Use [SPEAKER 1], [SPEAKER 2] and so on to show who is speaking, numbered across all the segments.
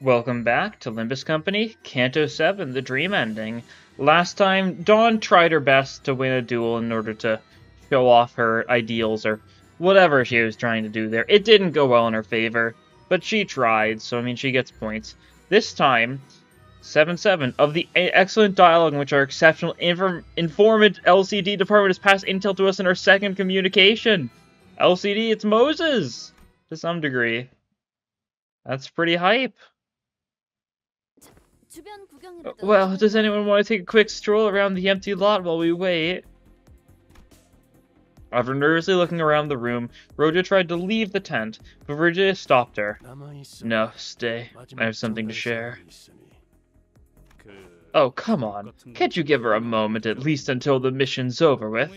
[SPEAKER 1] Welcome back to Limbus Company, Canto 7, the dream ending. Last time, Dawn tried her best to win a duel in order to show off her ideals or whatever she was trying to do there. It didn't go well in her favor, but she tried, so I mean she gets points. This time, 7-7 of the excellent dialogue in which our exceptional informant LCD department has passed intel to us in our second communication. LCD, it's Moses! To some degree. That's pretty hype. Well, does anyone want to take a quick stroll around the empty lot while we wait? After nervously looking around the room, Roja tried to leave the tent, but Virginia stopped her. No, stay. I have something to share. Oh, come on. Can't you give her a moment at least until the mission's over with?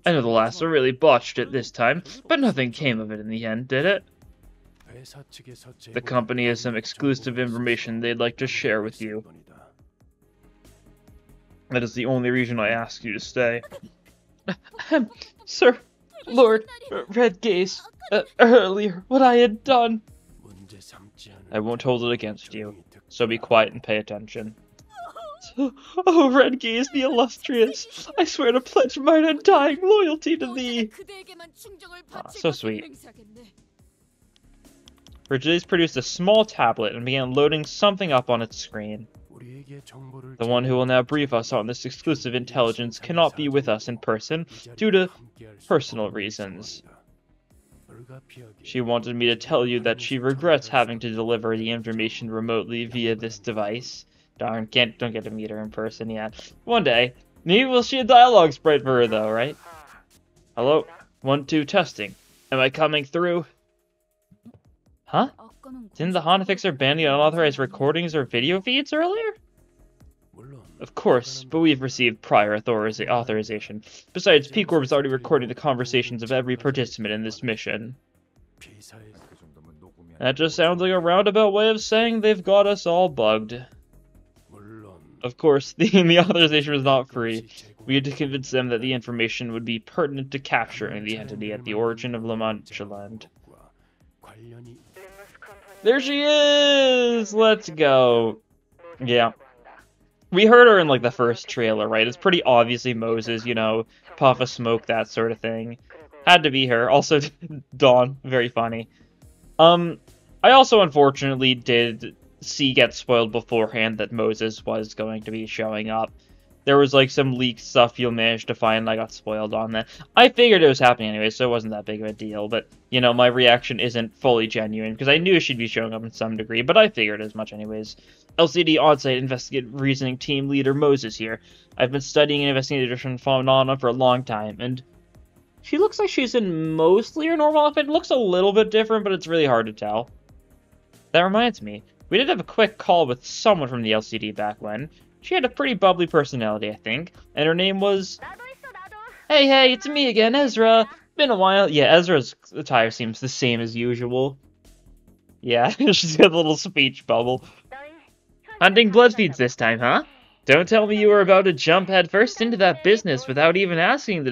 [SPEAKER 1] I know the last one really botched it this time, but nothing came of it in the end, did it? The company has some exclusive information they'd like to share with you. That is the only reason I asked you to stay. Sir, Lord, Red Gaze, earlier, what I had done. I won't hold it against you, so be quiet and pay attention. Oh, Red Gaze the illustrious, I swear to pledge mine undying loyalty to thee. So sweet. Virgilius produced a small tablet and began loading something up on its screen. The one who will now brief us on this exclusive intelligence cannot be with us in person due to personal reasons. She wanted me to tell you that she regrets having to deliver the information remotely via this device. Darn, don't get to meet her in person yet. One day. Maybe we'll see a dialogue sprite for her though, right? Hello? 1, 2, testing. Am I coming through? Huh? Didn't the Honafixer ban the unauthorized recordings or video feeds earlier? Of course, but we've received prior authorization. Besides, P-Corp is already recording the conversations of every participant in this mission. That just sounds like a roundabout way of saying they've got us all bugged. Of course, the authorization was not free. We had to convince them that the information would be pertinent to capturing the entity at the origin of MANCHALAND. There she is! Let's go. Yeah. We heard her in, like, the first trailer, right? It's pretty obviously Moses, you know, puff of smoke, that sort of thing. Had to be her. Also, Dawn. Very funny. I also, unfortunately, did get spoiled beforehand that Moses was going to be showing up. There was, like, some leaked stuff you'll manage to find, and I got spoiled on that. I figured it was happening anyway, so it wasn't that big of a deal, but, you know, my reaction isn't fully genuine, because I knew she'd be showing up in some degree, but I figured as much anyways. LCD On-Site Investigate Reasoning Team Leader Moses here. I've been studying and investigating different phenomena for a long time, and she looks like she's in mostly her normal outfit. It looks a little bit different, but it's really hard to tell. That reminds me, we did have a quick call with someone from the LCD back when. She had a pretty bubbly personality, I think, and her name was... Hey, it's me again, Ezra. Been a while. Yeah, Ezra's attire seems the same as usual. Yeah, she's got a little speech bubble. Hunting blood feeds this time, huh? Don't tell me you were about to jump headfirst into that business without even asking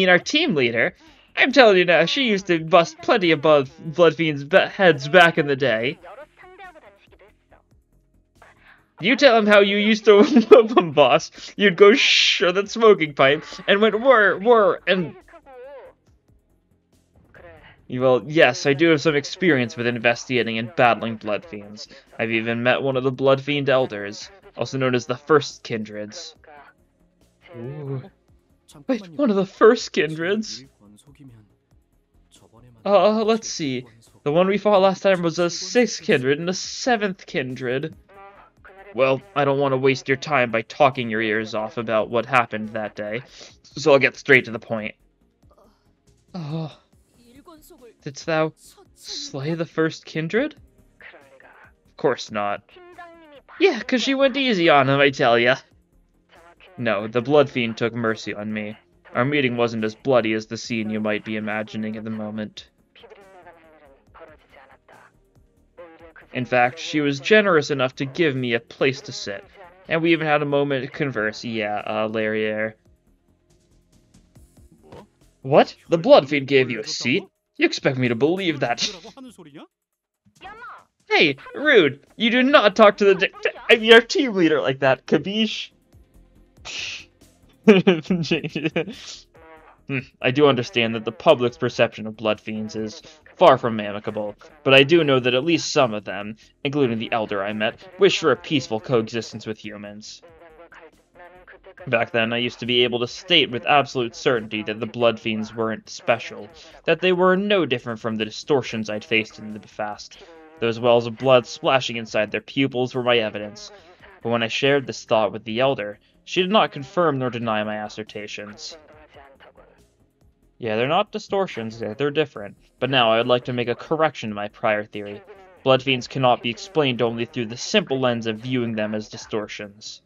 [SPEAKER 1] our team leader. I'm telling you now, she used to bust plenty of blood fiends' heads back in the day. You tell him how you used to whoop him, boss. You'd go shh or that smoking pipe, and went whir, and... Well, yes, I do have some experience with investigating and battling blood fiends. I've even met one of the blood fiend elders, also known as the First Kindreds. Ooh. Wait, one of the First Kindreds? Let's see. The one we fought last time was a 6th Kindred and a 7th Kindred. Well, I don't want to waste your time by talking your ears off about what happened that day, so I'll get straight to the point. Oh, didst thou slay the First Kindred? Of course not. Yeah, 'cause she went easy on him, I tell ya. No, the Blood Fiend took mercy on me. Our meeting wasn't as bloody as the scene you might be imagining at the moment. In fact, she was generous enough to give me a place to sit, and we even had a moment to converse. Yeah, Larriere. What? The Blood Fiend gave you a seat? You expect me to believe that? Hey, rude! You do not talk to your team leader like that, Kabish. I do understand that the public's perception of blood fiends is far from amicable, but I do know that at least some of them, including the elder I met, wish for a peaceful coexistence with humans. Back then, I used to be able to state with absolute certainty that the blood fiends weren't special, that they were no different from the distortions I'd faced in the past. Those wells of blood splashing inside their pupils were my evidence. But when I shared this thought with the elder, she did not confirm nor deny my assertions. Yeah, they're not distortions, they're different. But now I would like to make a correction to my prior theory. Blood fiends cannot be explained only through the simple lens of viewing them as distortions.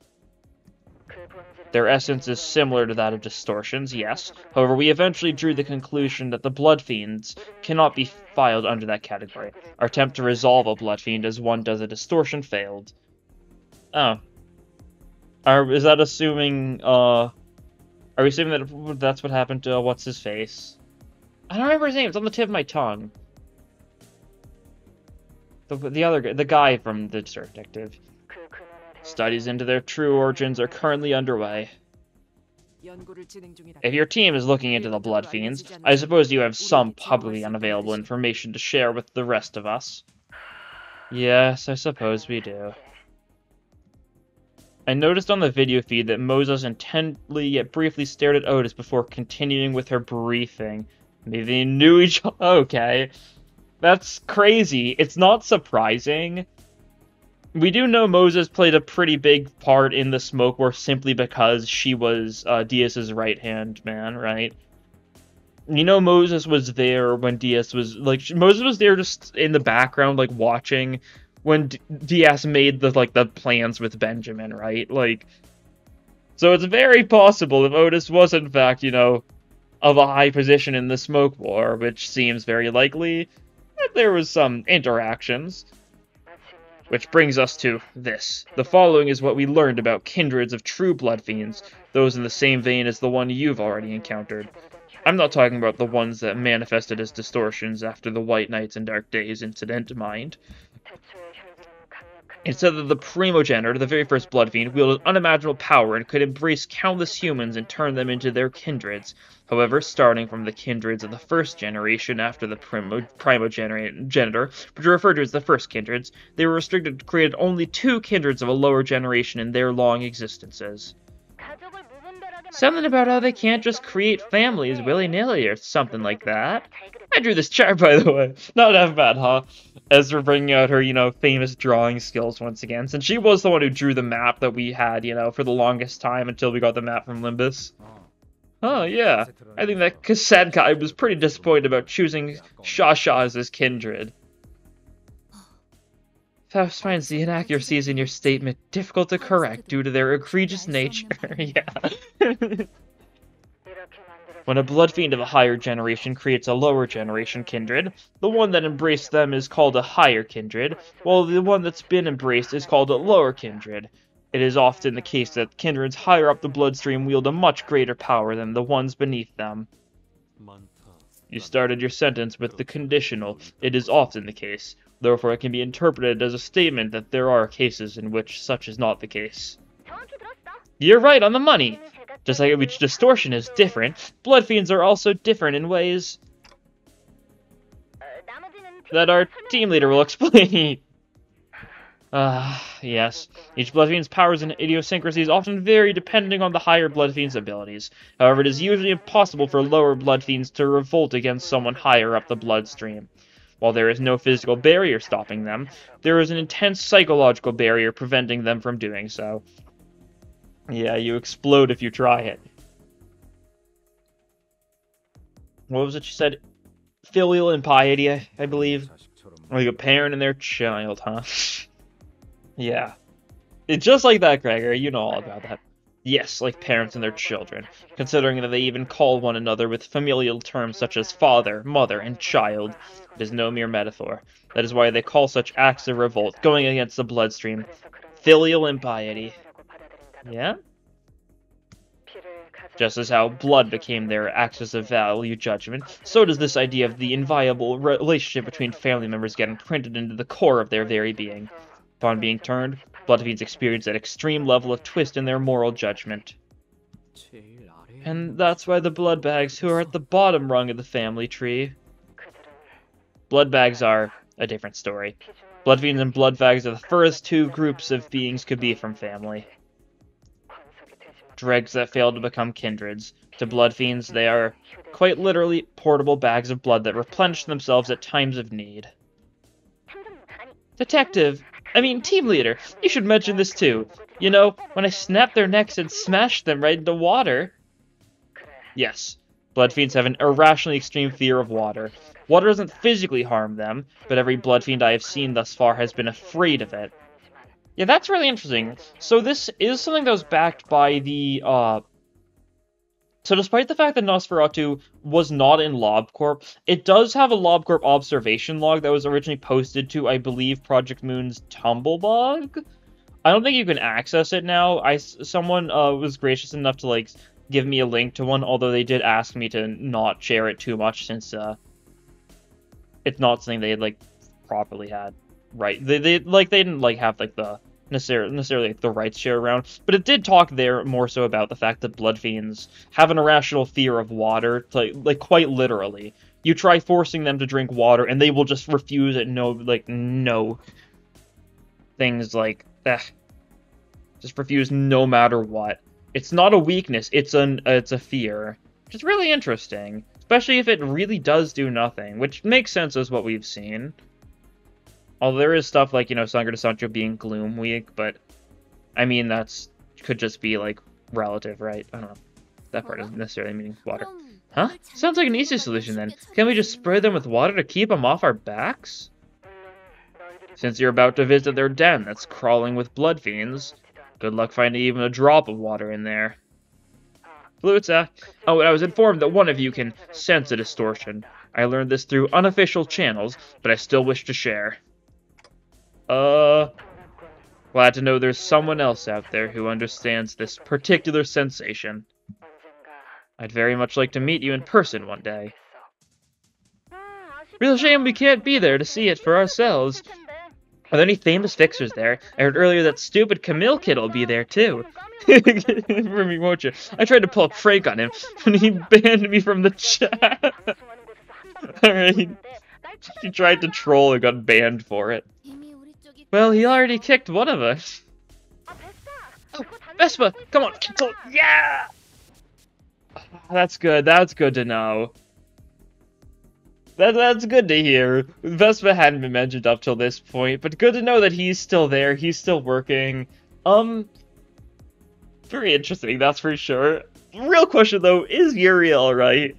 [SPEAKER 1] Their essence is similar to that of distortions, yes. However, we eventually drew the conclusion that the blood fiends cannot be filed under that category. Our attempt to resolve a blood fiend as one does a distortion failed. Oh. Is that assuming, are we assuming that that's what happened to, what's-his-face? I don't remember his name, it's on the tip of my tongue. The guy from the detective. Studies into their true origins are currently underway. If your team is looking into the blood fiends, I suppose you have some publicly unavailable information to share with the rest of us. Yes, I suppose we do. I noticed on the video feed that Moses intently yet briefly stared at Otis before continuing with her briefing. Maybe they knew each other. Okay. That's crazy. It's not surprising. We do know Moses played a pretty big part in the smoke war simply because she was Diaz's right-hand man, right? You know Moses was there when Diaz was, like, Moses was there just in the background, like, watching when Diaz made the plans with Benjamin, right? Like, so it's very possible if Otis was, in fact, you know, of a high position in the smoke war, which seems very likely, that there was some interactions. Which brings us to this. The following is what we learned about kindreds of true blood fiends, those in the same vein as the one you've already encountered. I'm not talking about the ones that manifested as distortions after the White Nights and Dark Days incident, mind. Instead of the primogenitor, the very first blood fiend, wielded unimaginable power and could embrace countless humans and turn them into their kindreds. However, starting from the kindreds of the first generation after the primogenitor, which are referred to as the first kindreds, they were restricted to create only 2 kindreds of a lower generation in their long existences. Something about how they can't just create families willy-nilly or something like that. I drew this chart, by the way. Not that bad, huh? As we're bringing out her, you know, famous drawing skills once again. Since she was the one who drew the map that we had, you know, for the longest time until we got the map from Limbus. Oh, yeah. I think that cassette guy was pretty disappointed about choosing Shasha as his kindred. Faust finds the inaccuracies in your statement difficult to correct due to their egregious nature. Yeah. When a blood fiend of a higher generation creates a lower generation kindred, the one that embraced them is called a higher kindred, while the one that's been embraced is called a lower kindred. It is often the case that kindreds higher up the bloodstream wield a much greater power than the ones beneath them. You started your sentence with the conditional, it is often the case. Therefore, it can be interpreted as a statement that there are cases in which such is not the case. You're right on the money! Just like each distortion is different, blood fiends are also different in ways that our team leader will explain. Yes. Each blood fiend's powers and idiosyncrasies often vary depending on the higher blood fiend's abilities. However, it is usually impossible for lower blood fiends to revolt against someone higher up the bloodstream. While there is no physical barrier stopping them, there is an intense psychological barrier preventing them from doing so. Yeah, you explode if you try it. What was it you said? Filial impiety, I believe. Like a parent and their child, huh? Yeah. It's just like that, Gregor. You know all about that. Yes, like parents and their children, considering that they even call one another with familial terms such as father, mother, and child. It is no mere metaphor. That is why they call such acts of revolt, going against the bloodstream, filial impiety. Yeah? Just as how blood became their axis of value judgment, so does this idea of the inviolable relationship between family members get imprinted into the core of their very being. Upon being turned, blood fiends experience an extreme level of twist in their moral judgment. And that's why the blood bags who are at the bottom rung of the family tree. Blood bags are a different story. Blood fiends and blood bags are the furthest two groups of beings could be from family. Dregs that fail to become kindreds. To blood fiends, they are quite literally portable bags of blood that replenish themselves at times of need. Team leader, you should mention this too. You know, when I snapped their necks and smashed them right into water. Yes, blood fiends have an irrationally extreme fear of water. Water doesn't physically harm them, but every blood fiend I have seen thus far has been afraid of it. Yeah, that's really interesting. So this is something that was backed by the, So despite the fact that Nosferatu was not in LobCorp, it does have a LobCorp observation log that was originally posted to, I believe, Project Moon's Tumblebug? I don't think you can access it now. Someone was gracious enough to, like, give me a link to one, although they did ask me to not share it too much since, it's not something they had, like, properly had. Right, they didn't like have like the necessarily like, the rights share around, but it did talk there more so about the fact that blood fiends have an irrational fear of water, like quite literally. You try forcing them to drink water, and they will just refuse it. No things like just refuse no matter what. It's not a weakness; it's a fear, which is really interesting, especially if it really does do nothing, which makes sense as what we've seen. Although there is stuff like, you know, Sangre de Sancho being gloom weak, but, I mean, could just be, like, relative, right? I don't know. That part isn't necessarily meaning water. Huh? Sounds like an easy solution, then. Can't we just spray them with water to keep them off our backs? Since you're about to visit their den that's crawling with blood fiends, good luck finding even a drop of water in there. Flutza. Oh, and I was informed that one of you can sense a distortion. I learned this through unofficial channels, but I still wish to share. Glad to know there's someone else out there who understands this particular sensation. I'd very much like to meet you in person one day. Real shame we can't be there to see it for ourselves. Are there any famous fixers there? I heard earlier that stupid Camille kid will be there too. For me, won't you? I tried to pull a prank on him, and he banned me from the chat. Alright. She tried to troll and got banned for it. Well, he already kicked one of us. Oh, Vespa! Come on! Yeah! That's good. That's good to know. That's good to hear. Vespa hadn't been mentioned up till this point, but good to know that he's still there. He's still working. Very interesting, that's for sure. Real question, though, is Yuri alright?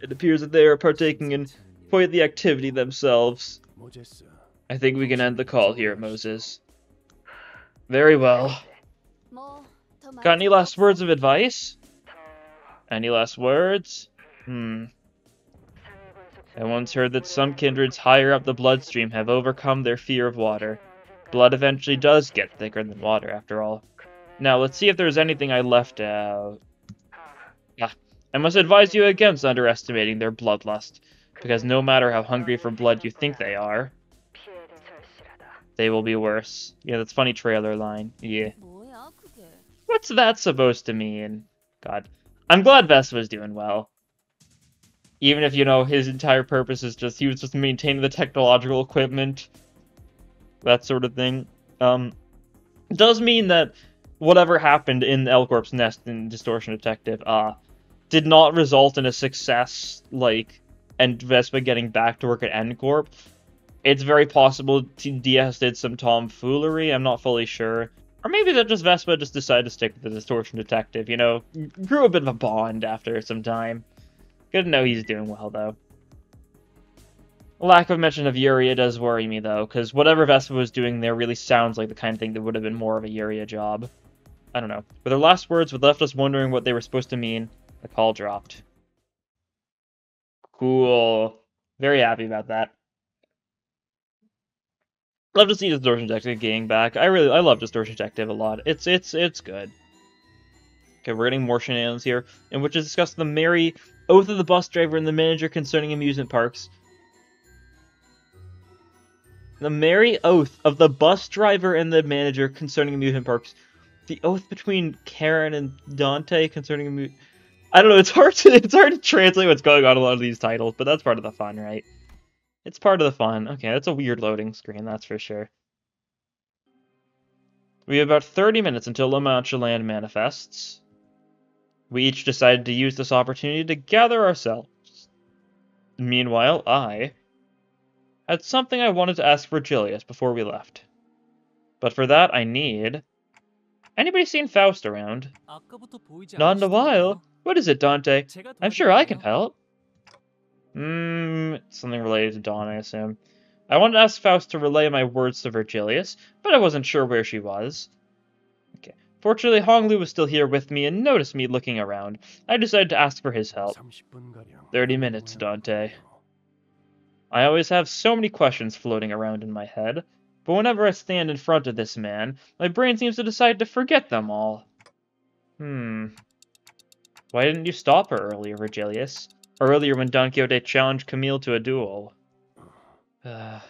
[SPEAKER 1] It appears that they are partaking in quite the activity themselves. I think we can end the call here, Moses. Very well. Got any last words of advice? Any last words? I once heard that some kindreds higher up the bloodstream have overcome their fear of water. Blood eventually does get thicker than water, after all. Now, let's see if there's anything I left out. I must advise you against underestimating their bloodlust, because no matter how hungry for blood you think they are, they will be worse. Yeah, that's funny trailer line. Yeah. What's that supposed to mean? God. I'm glad Vespa's doing well. Even if, you know, his entire purpose is he was just maintaining the technological equipment. That sort of thing. Does mean that whatever happened in L-Corp's nest in Distortion Detective, did not result in a success, and Vespa getting back to work at N-Corp. It's very possible Diaz did some tomfoolery, I'm not fully sure. Or maybe that just Vespa just decided to stick with the Distortion Detective, you know? Grew a bit of a bond after some time. Good to know he's doing well, though. Lack of mention of Yuria does worry me, though, because whatever Vespa was doing there really sounds like the kind of thing that would have been more of a Yuria job. I don't know. With their last words, what left us wondering what they were supposed to mean, the call dropped. Cool. Very happy about that. Love to see Distortion Detective getting back. I love Distortion Detective a lot. It's good. Okay, we're getting more shenanigans here, in which is discussed the merry oath of the bus driver and the manager concerning amusement parks. The merry oath of the bus driver and the manager concerning amusement parks. The oath between Karen and Dante concerning I don't know, it's hard to translate what's going on in a lot of these titles, but that's part of the fun, right? It's part of the fun. Okay, that's a weird loading screen, that's for sure. We have about 30 minutes until MANCHALAND manifests. We each decided to use this opportunity to gather ourselves. Meanwhile, I had something I wanted to ask Virgilius before we left. But for that, I need... Anybody seen Faust around? Not in a while. What is it, Dante? I'm sure I can help. Something related to Dawn, I assume. I wanted to ask Faust to relay my words to Virgilius, but I wasn't sure where she was. Okay. Fortunately, Honglu was still here with me and noticed me looking around. I decided to ask for his help. 30 minutes, Dante. I always have so many questions floating around in my head, but whenever I stand in front of this man, my brain seems to decide to forget them all. Why didn't you stop her earlier, Virgilius? Earlier when Don Quixote challenged Camille to a duel. Aha!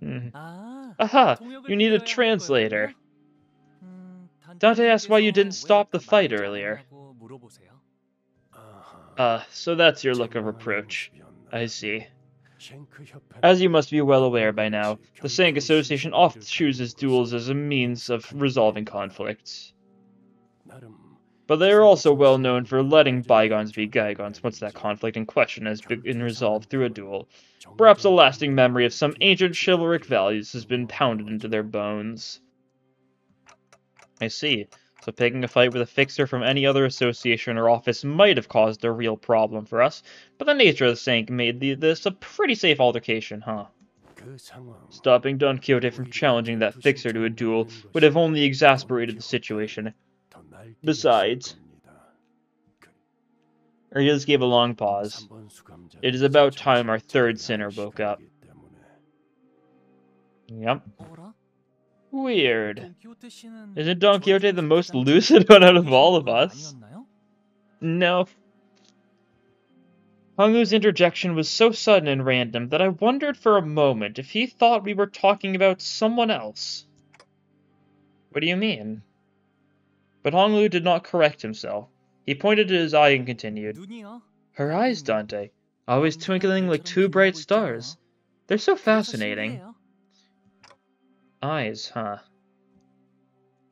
[SPEAKER 1] You need a translator. Dante asked why you didn't stop the fight earlier. So that's your look of reproach. I see. As you must be well aware by now, the Sank Association often chooses duels as a means of resolving conflicts. But they are also well known for letting bygones be bygones once that conflict in question has been resolved through a duel. Perhaps a lasting memory of some ancient chivalric values has been pounded into their bones. I see. So picking a fight with a fixer from any other association or office might have caused a real problem for us, but the nature of the Sank made this a pretty safe altercation, huh? Stopping Don Quixote from challenging that fixer to a duel would have only exasperated the situation. Besides... Arias gave a long pause. It is about time our third sinner woke up. Yep. Weird. Isn't Don Quixote the most lucid one out of all of us? No. Honglu's interjection was so sudden and random that I wondered for a moment if he thought we were talking about someone else. What do you mean? But Honglu did not correct himself. He pointed to his eye and continued. Her eyes, Dante, always twinkling like two bright stars. They're so fascinating. Eyes, huh?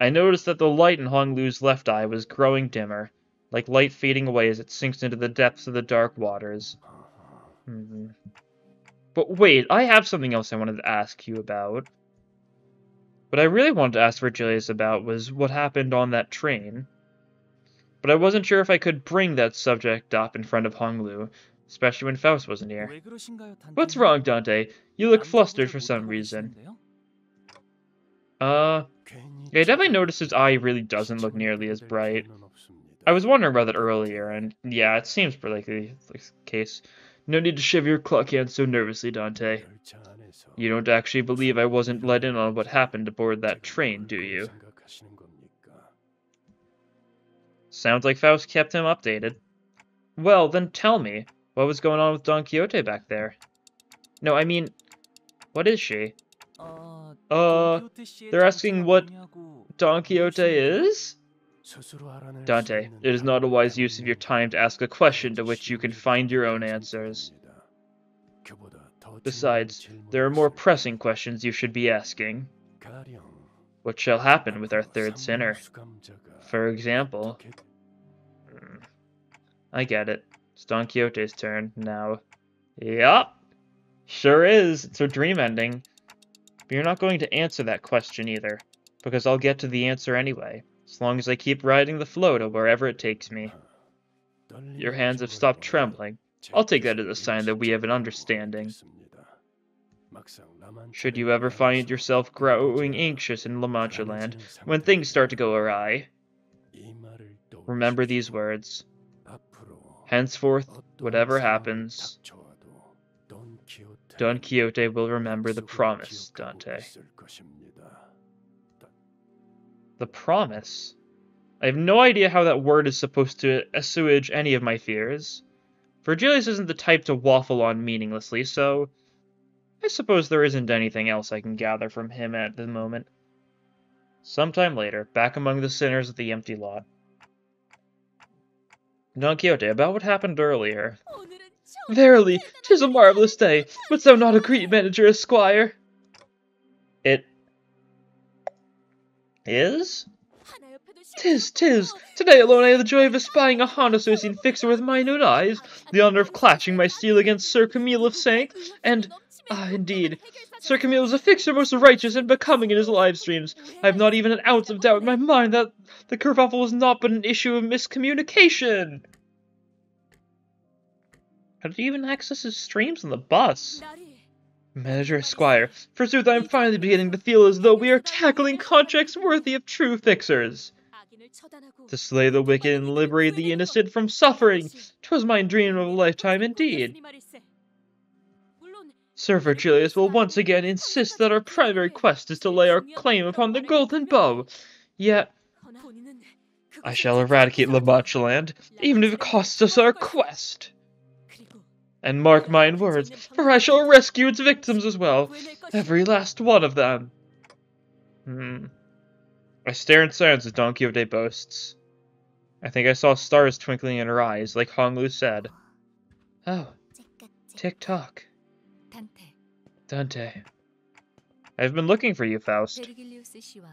[SPEAKER 1] I noticed that the light in Honglu's left eye was growing dimmer, like light fading away as it sinks into the depths of the dark waters. But wait, I have something else I wanted to ask you about. What I really wanted to ask Virgilius about was what happened on that train. But I wasn't sure if I could bring that subject up in front of Honglu, especially when Faust wasn't here. What's wrong, Dante? You look flustered for some reason. Yeah, I definitely noticed his eye really doesn't look nearly as bright. I was wondering about that earlier, and yeah, it seems likely the case. No need to shiver your clock hands so nervously, Dante. You don't actually believe I wasn't let in on what happened aboard that train, do you? Sounds like Faust kept him updated. Well, then tell me, what was going on with Don Quixote back there? No, I mean, what is she? They're asking what Don Quixote is? Dante, it is not a wise use of your time to ask a question to which you can find your own answers. Besides, there are more pressing questions you should be asking. What shall happen with our third sinner? For example... I get it. It's Don Quixote's turn now. Yup! Sure is. It's her dream ending. But you're not going to answer that question either, because I'll get to the answer anyway, as long as I keep riding the flow to wherever it takes me. Your hands have stopped trembling. I'll take that as a sign that we have an understanding. Should you ever find yourself growing anxious in MANCHALAND, when things start to go awry, remember these words. Henceforth, whatever happens, Don Quixote will remember the promise, Dante. The promise? I have no idea how that word is supposed to assuage any of my fears. Virgilius isn't the type to waffle on meaninglessly, so I suppose there isn't anything else I can gather from him at the moment. Sometime later, back among the sinners at the empty lot. Don Quixote, about what happened earlier. Verily, 'tis a marvellous day. Wouldst thou not agree, manager esquire? It is? 'Tis. Today alone I have the joy of espying a Honda-Socian fixer with mine own eyes, the honour of clashing my steel against Sir Camille of Cinq, and, indeed, Sir Camille is a fixer most righteous and becoming in his live streams. I have not even an ounce of doubt in my mind that the kerfuffle was not but an issue of miscommunication. How did he even access his streams on the bus? Manager Esquire, forsooth I am finally beginning to feel as though we are tackling contracts worthy of true fixers. To slay the wicked and liberate the innocent from suffering, 'twas my dream of a lifetime indeed. Sir Virgilius will once again insist that our primary quest is to lay our claim upon the golden bow, yet I shall eradicate MANCHALAND, even if it costs us our quest. And mark mine words, for I shall rescue its victims as well, every last one of them. I stare in silence as Don Quixote boasts. I think I saw stars twinkling in her eyes, like Honglu said. Oh, tick-tock. Dante. I've been looking for you, Faust.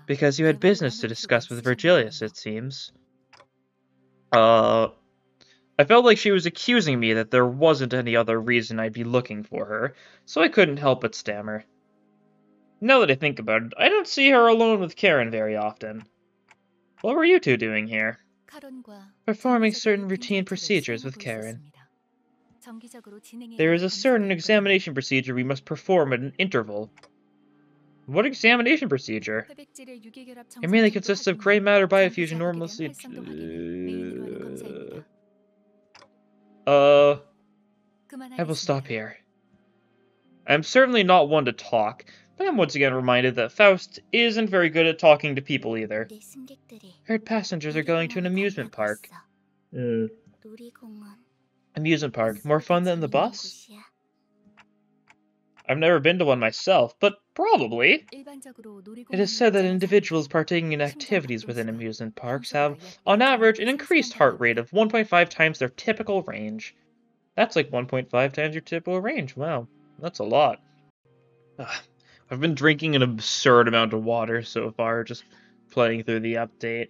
[SPEAKER 1] Because you had business to discuss with Virgilius, it seems. I felt like she was accusing me that there wasn't any other reason I'd be looking for her, so I couldn't help but stammer. Now that I think about it, I don't see her alone with Karen very often. What were you two doing here? Performing certain routine procedures with Karen. There is a certain examination procedure we must perform at an interval. What examination procedure? It mainly consists of gray matter bioffusion normalcy. I will stop here. I'm certainly not one to talk, but I'm once again reminded that Faust isn't very good at talking to people either. Heard passengers are going to an amusement park. Amusement park, more fun than the bus? I've never been to one myself, but probably. It is said that individuals partaking in activities within amusement parks have, on average, an increased heart rate of 1.5 times their typical range. That's like 1.5 times your typical range. Wow, that's a lot. I've been drinking an absurd amount of water so far, just playing through the update.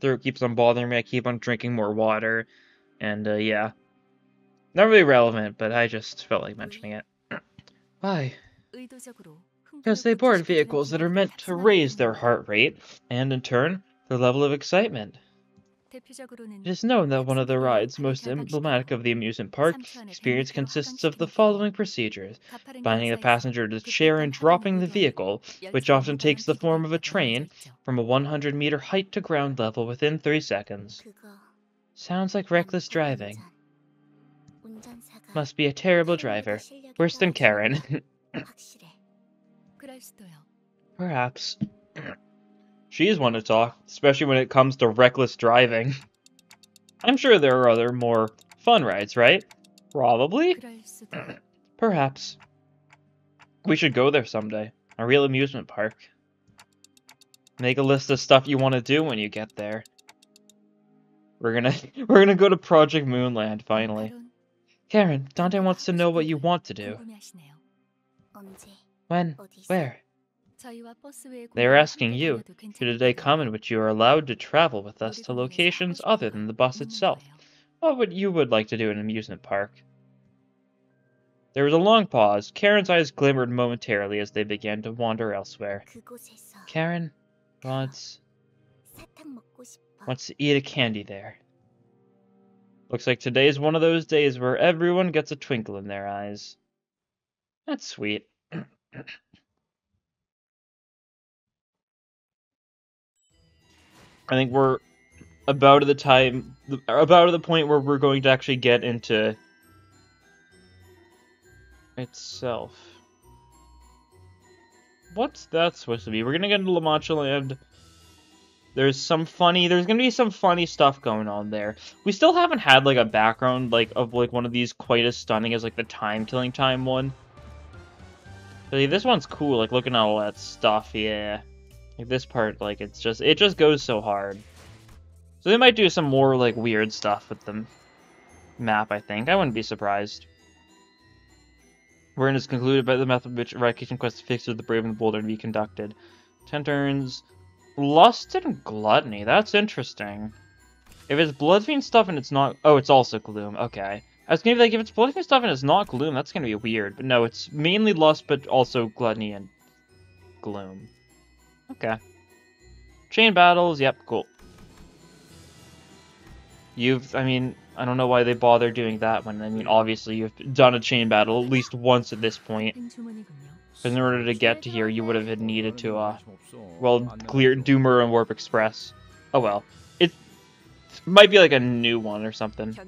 [SPEAKER 1] Throat keeps on bothering me, I keep on drinking more water, and yeah. Not really relevant, but I just felt like mentioning it. Why? Because they board vehicles that are meant to raise their heart rate, and in turn, their level of excitement. It is known that one of the rides most emblematic of the amusement park experience consists of the following procedures: binding the passenger to the chair and dropping the vehicle, which often takes the form of a train, from a 100-meter height to ground level within 3 seconds. Sounds like reckless driving. Must be a terrible driver. Worse than Karen. Perhaps. She's one to talk, especially when it comes to reckless driving. I'm sure there are other, more fun rides, right? Probably? Perhaps. We should go there someday. A real amusement park. Make a list of stuff you want to do when you get there. We're gonna go to Project Moonland, finally. Karen, Dante wants to know what you want to do. When? Where? They are asking you, should a day come in which you are allowed to travel with us to locations other than the bus itself, what would you like to do in an amusement park? There was a long pause. Karen's eyes glimmered momentarily as they began to wander elsewhere. Karen wants to eat a candy there. Looks like today's one of those days where everyone gets a twinkle in their eyes. That's sweet. I think we're about at the point where we're going to actually get into itself. What's that supposed to be? We're gonna get into MANCHALAND There's gonna be some funny stuff going on there. We still haven't had, like, a background, like, of, like, one of these quite as stunning as, like, the time-killing time one. But, yeah, this one's cool, like, looking at all that stuff, yeah. Like, this part, like, it just goes so hard. So they might do some more, like, weird stuff with the map, I think. I wouldn't be surprised. Wherein is concluded by the method which eradication quest to fix the brave and the bold are to be conducted. 10 turns. Lust and Gluttony. That's interesting. If it's Bloodfiend stuff and it's not... Oh, it's also Gloom. Okay. I was gonna be like, if it's Bloodfiend stuff and it's not Gloom, that's gonna be weird. But no, it's mainly Lust, but also Gluttony and Gloom. Okay. Chain battles. Yep, cool. I mean, I don't know why they bother doing that when, I mean, obviously you've done a chain battle at least once at this point. Because in order to get to here, you would have needed to, well, clear Doomer and Warp Express. Oh well. It might be like a new one or something.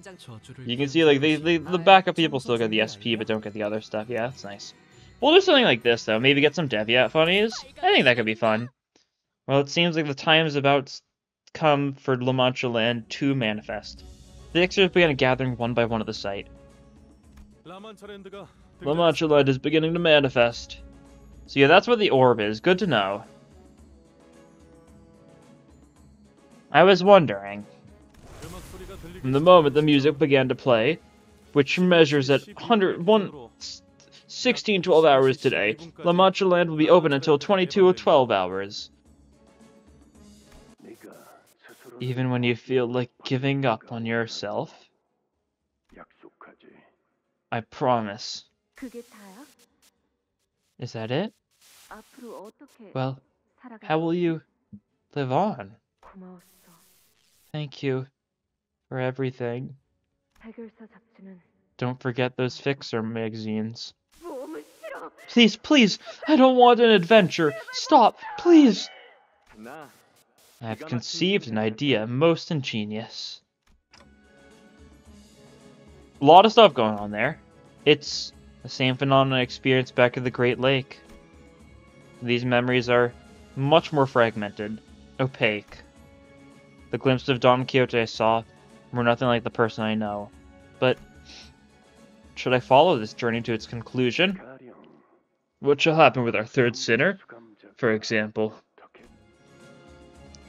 [SPEAKER 1] You can see, like, the backup people still get the SP, but don't get the other stuff. Yeah, that's nice. We'll do something like this, though. Maybe get some Deviat funnies. I think that could be fun. Well, it seems like the time is about to come for MANCHALAND to manifest. The Fixers began gathering one by one at the site. MANCHALAND is beginning to manifest. So yeah, that's what the orb is. Good to know. I was wondering. From the moment the music began to play, which measures at 16:12 hours today, MANCHALAND will be open until 22:12 hours. Even when you feel like giving up on yourself, I promise. Is that it? Well, how will you live on? Thank you for everything. Don't forget those Fixer magazines. Please, please, I don't want an adventure. Stop, please. I have conceived an idea most ingenious. A lot of stuff going on there. It's the same phenomenon I experienced back at the Great Lake. These memories are much more fragmented, opaque. The glimpses of Don Quixote I saw were nothing like the person I know. But should I follow this journey to its conclusion? What shall happen with our third sinner, for example?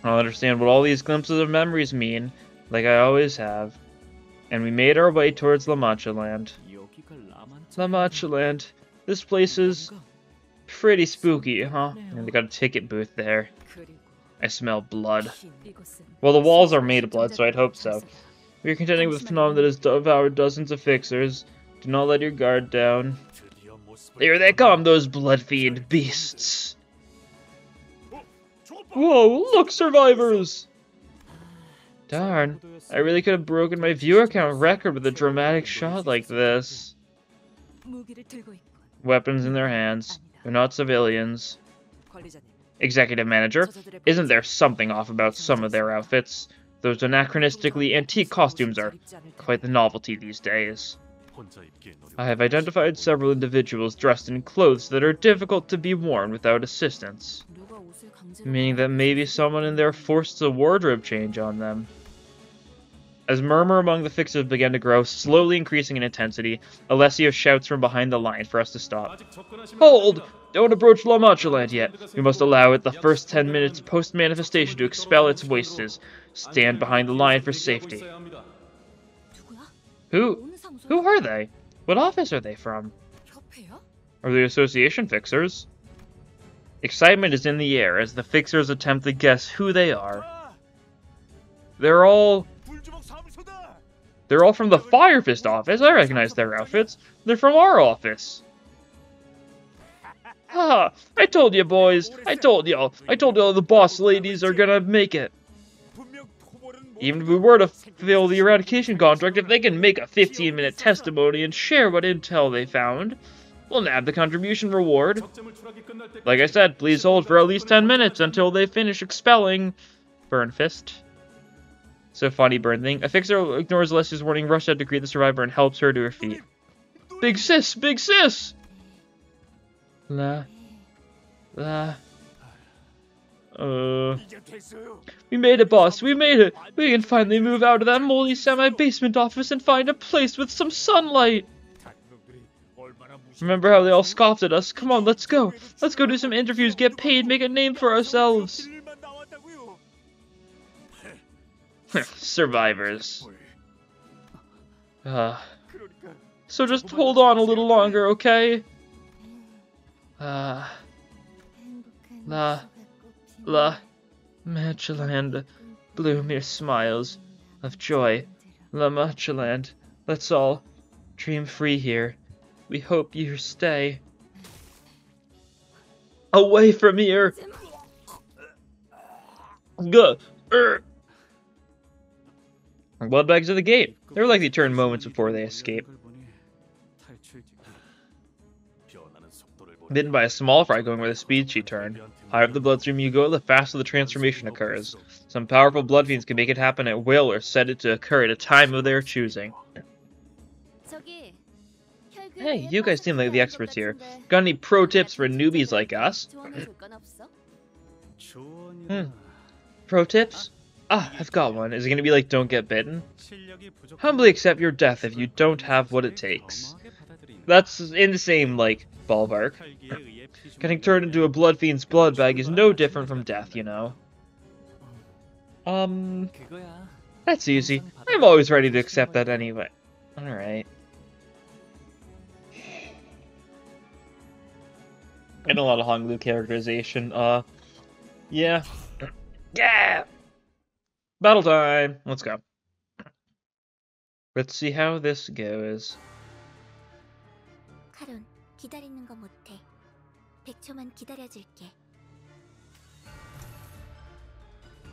[SPEAKER 1] I'll understand what all these glimpses of memories mean, like I always have. And we made our way towards MANCHALAND. MANCHALAND. This place is pretty spooky, huh? And they got a ticket booth there. I smell blood. Well, the walls are made of blood, so I'd hope so. We are contending with a phenomenon that has devoured dozens of Fixers. Do not let your guard down. Here they come, those blood-fiend beasts. Whoa, look, survivors! Darn, I really could have broken my viewer count record with a dramatic shot like this. Weapons in their hands. They're not civilians. Executive Manager, isn't there something off about some of their outfits? Those anachronistically antique costumes are quite the novelty these days. I have identified several individuals dressed in clothes that are difficult to be worn without assistance. Meaning that maybe someone in there forced a wardrobe change on them. As murmur among the Fixers began to grow, slowly increasing in intensity, Alessio shouts from behind the line for us to stop. Hold! Don't approach MANCHALAND yet. We must allow it the first 10 minutes post-manifestation to expel its wastes. Stand behind the line for safety. Who are they? What office are they from? Are they Association Fixers? Excitement is in the air as the Fixers attempt to guess who they are. They're all from the Fire Fist office. I recognize their outfits. They're from our office. Ha! I told you, boys. I told y'all the boss ladies are gonna make it. Even if we were to fill the eradication contract, if they can make a 15-minute testimony and share what intel they found, we'll nab the contribution reward. Like I said, please hold for at least 10 minutes until they finish expelling Burn Fist. So funny, Burn thing. A Fixer ignores Alessia's warning, rushes out to greet the survivor, and helps her to her feet. Big sis! Big sis! We made it, boss. We made it. We can finally move out of that moldy semi-basement office and find a place with some sunlight. Remember how they all scoffed at us? Come on, let's go. Let's go do some interviews, get paid, make a name for ourselves. Survivors. So just hold on a little longer, okay? Manchaland, bloom your smiles of joy. Manchaland, let's all dream free here. We hope you stay away from here. Blood bags of the gate. They're like the turn moments before they escape. Bitten by a small fry going where the speed she turned. Higher up the bloodstream you go, the faster the transformation occurs. Some powerful blood fiends can make it happen at will or set it to occur at a time of their choosing. Hey, you guys seem like the experts here. Got any pro tips for newbies like us? Pro tips? Ah, I've got one. Is it gonna be like don't get bitten? Humbly accept your death if you don't have what it takes. That's in the same, like, ballpark. Getting turned into a blood fiend's blood bag is no different from death, you know. That's easy. I'm always ready to accept that anyway. Alright. And a lot of Honglu characterization. Yeah. Yeah! Battle time! Let's go. Let's see how this goes.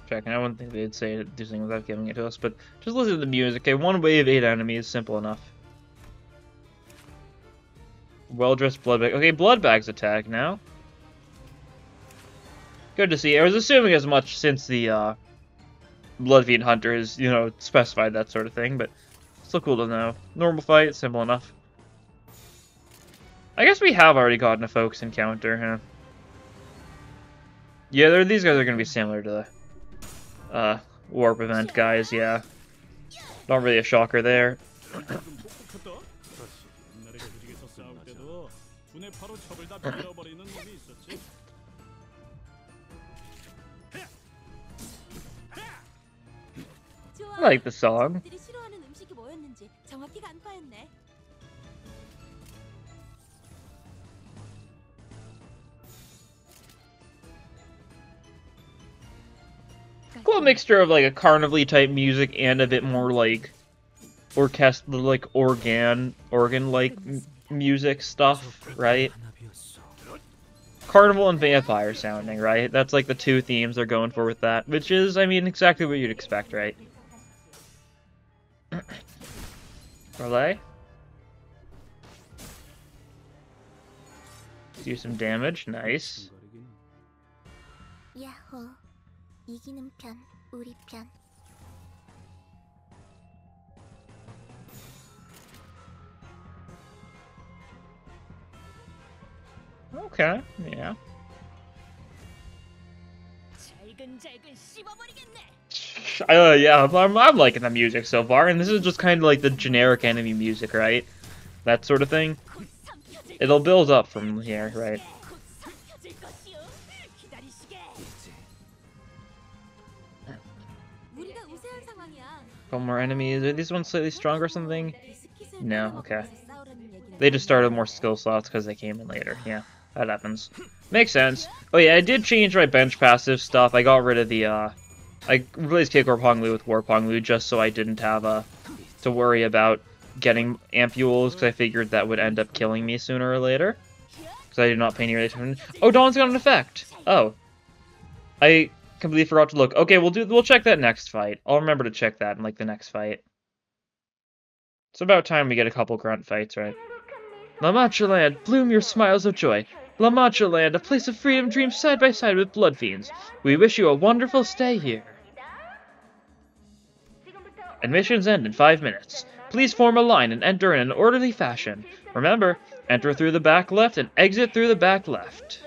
[SPEAKER 1] Checking, I wouldn't think they'd say it, do something without giving it to us, but just listen to the music. Okay, 1 wave, 8 enemies, simple enough. Well-dressed blood bag. Okay, blood bags attack now. Good to see. I was assuming as much since the blood fiend hunter has, you know, specified that sort of thing, but still cool to know. Normal fight, simple enough. I guess we have already gotten a folks encounter, huh? Yeah, these guys are going to be similar to the warp event guys, yeah. Not really a shocker there. I like the song. Cool mixture of like a carnival type music and a bit more like organ like music stuff, right? Carnival and vampire sounding, right? That's like the two themes they're going for with that, which is, I mean, exactly what you'd expect, right? Relay? Do some damage, nice. Okay, yeah. Yeah, I'm liking the music so far, and this is just kind of like the generic enemy music, right? That sort of thing. It'll build up from here, right? Couple more enemies. Are these ones slightly stronger or something? No, okay. They just started more skill slots because they came in later. Yeah, that happens. Makes sense. Oh yeah, I did change my bench passive stuff. I got rid of the, I replaced K-Corp Honglu with Warp Honglu just so I didn't have, to worry about getting ampules, because I figured that would end up killing me sooner or later. Because I did not pay nearly attention. Oh, Dawn's got an effect! Oh. I completely forgot to look. Okay, we'll check that next fight. I'll remember to check that in, like, the next fight. It's about time we get a couple grunt fights, right? Manchaland, bloom your smiles of joy. Manchaland, a place of freedom dreams side by side with blood fiends. We wish you a wonderful stay here. Admissions end in 5 minutes. Please form a line and enter in an orderly fashion. Remember, enter through the back left and exit through the back left.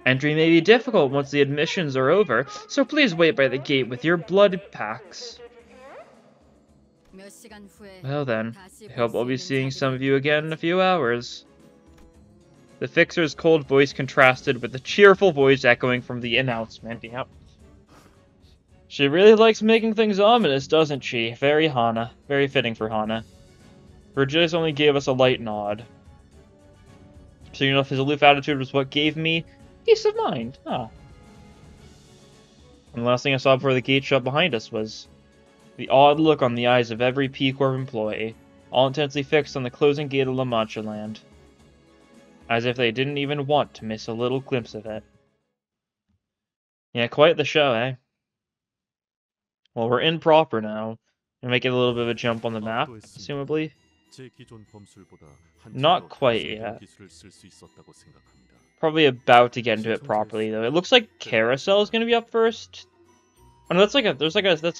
[SPEAKER 1] Entry may be difficult once the admissions are over, so please wait by the gate with your blood packs. Well then, I hope I'll be seeing some of you again in a few hours. The fixer's cold voice contrasted with the cheerful voice echoing from the announcement. Yep. She really likes making things ominous, doesn't she? Very Hana. Very fitting for Hana. Virgilius only gave us a light nod. So you know if his aloof attitude was what gave me peace of mind. Huh. And the last thing I saw before the gate shut behind us was the odd look on the eyes of every P-Corps employee, all intensely fixed on the closing gate of MANCHALAND. As if they didn't even want to miss a little glimpse of it. Yeah, quite the show, eh? Well, we're in proper now. We're making a little bit of a jump on the map, assumably. Not quite yet. Probably about to get into it properly, though. It looks like Carousel is going to be up first. Oh, no, that's like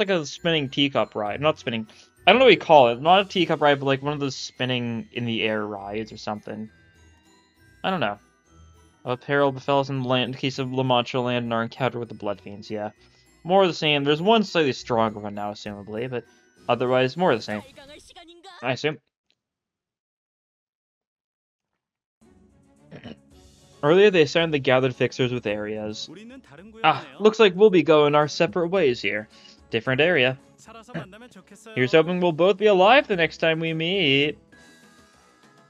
[SPEAKER 1] a spinning teacup ride. Not spinning. I don't know what you call it. Not a teacup ride, but like one of those spinning in the air rides or something. I don't know. A peril befell us in the land in case of MANCHALAND and our encounter with the Blood Fiends, yeah. More of the same. There's one slightly stronger one now, assumably, but otherwise more of the same. I assume. Earlier they assigned the gathered fixers with areas. Ah, looks like we'll be going our separate ways here. Different area. Here's hoping we'll both be alive the next time we meet.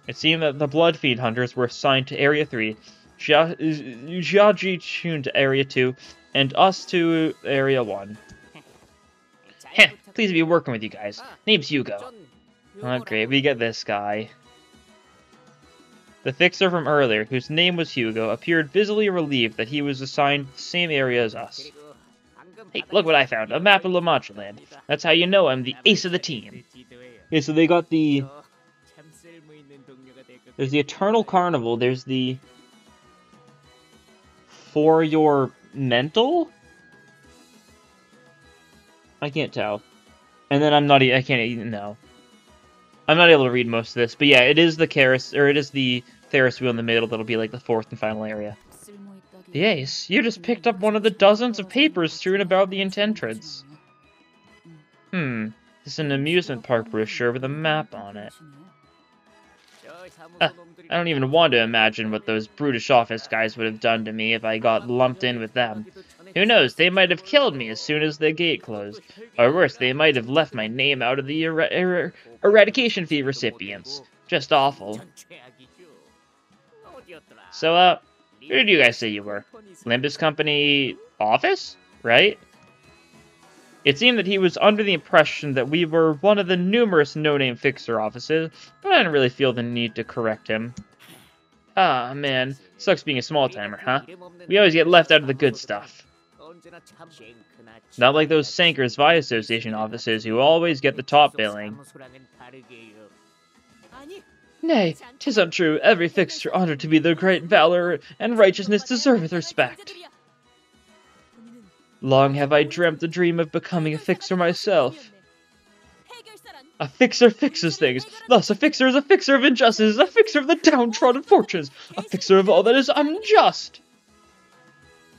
[SPEAKER 1] It seemed that the Blood Fiend Hunters were assigned to Area 3, Jiaji Chun to Area 2, and us to Area 1. Heh, pleased to be working with you guys. Name's Hugo. Oh, great, we get this guy. The fixer from earlier, whose name was Hugo, appeared visibly relieved that he was assigned the same area as us. Hey, look what I found, a map of MANCHALAND. That's how you know I'm the ace of the team. Okay, so they got the... There's the Eternal Carnival, there's the... For Your Mental? I can't tell. And then I can't even know. I'm not able to read most of this, but yeah, it is the Ferris wheel in the middle that'll be like the fourth and final area. The ace, you just picked up one of the dozens of papers strewn about the entrance. This is an amusement park brochure with a map on it. I don't even want to imagine what those brutish office guys would have done to me if I got lumped in with them. Who knows, they might have killed me as soon as the gate closed. Or worse, they might have left my name out of the eradication fee recipients. Just awful. So, who did you guys say you were? Limbus Company office? Right? It seemed that he was under the impression that we were one of the numerous no-name fixer offices, but I didn't really feel the need to correct him. Ah, man. Sucks being a small-timer, huh? We always get left out of the good stuff. Not like those Sankers Vi Association offices who always get the top billing. Nay, 'tis untrue. Every fixer honored to be their great valor and righteousness deserveth respect. Long have I dreamt the dream of becoming a fixer myself. A fixer fixes things. Thus, a fixer is a fixer of injustice, a fixer of the downtrodden fortunes, a fixer of all that is unjust.